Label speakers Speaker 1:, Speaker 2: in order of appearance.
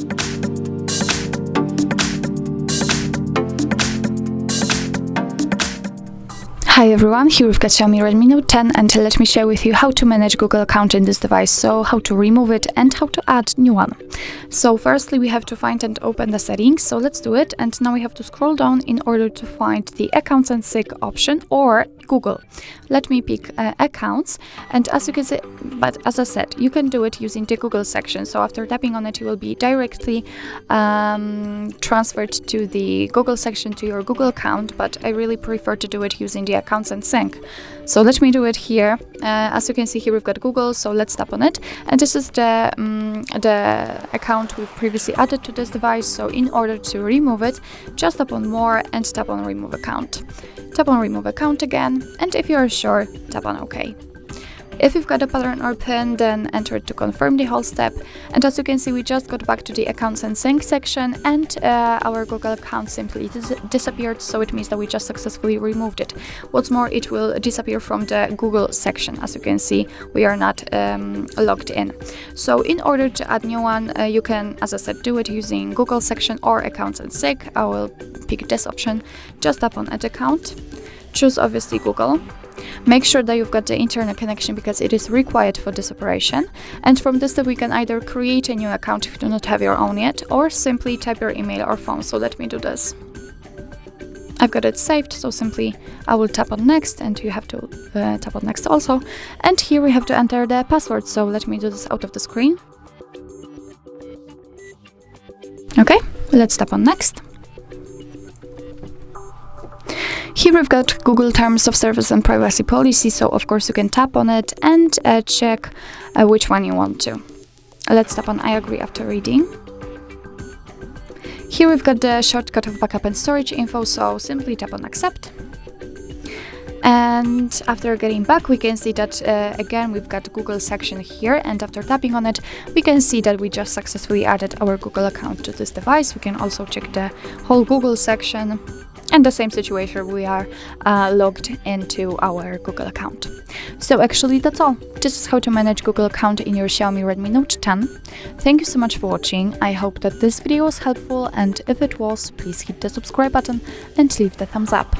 Speaker 1: Hi everyone, here we've got Xiaomi Redmi Note 10 and let me share with you how to manage Google account in this device, so how to remove it and how to add new one. So firstly we have to find and open the settings, so let's do it, and now we have to scroll down in order to find the accounts and sync option or Google. Let me pick accounts, and as you can see, but as I said, you can do it using the Google section, so after tapping on it you will be directly transferred to the Google section, to your Google account, but I really prefer to do it using the accounts and sync. So let me do it here. As you can see here we've got Google, so let's tap on it, and this is the account we've previously added to this device. So in order to remove it, just tap on more and tap on remove account. Tap on remove account again, and if you are sure, tap on OK. If you've got a pattern or pin, then enter it to confirm the whole step. And as you can see, we just got back to the accounts and sync section, and our Google account simply disappeared, so it means that we just successfully removed it. What's more, it will disappear from the Google section. As you can see, we are not logged in. So in order to add new one, you can, as I said, do it using Google section or accounts and sync. I will pick this option. Just tap on add account. Choose obviously Google. Make sure that you've got the internet connection because it is required for this operation. And from this step we can either create a new account if you do not have your own yet, or simply type your email or phone. So let me do this. I've got it saved, so simply I will tap on next, and you have to tap on next also. And here we have to enter the password, so let me do this out of the screen. Okay, let's tap on next. Here we've got Google Terms of Service and Privacy Policy, so of course you can tap on it and check which one you want to. Let's tap on I agree after reading. Here we've got the shortcut of backup and storage info, so simply tap on accept. And after getting back, we can see that again we've got Google section here, and after tapping on it we can see that we just successfully added our Google account to this device. We can also check the whole Google section, and the same situation, we are logged into our Google account. So actually that's all. This is how to manage Google account in your Xiaomi Redmi Note 10. Thank you so much for watching. I hope that this video was helpful, and if it was, please hit the subscribe button and leave the thumbs up.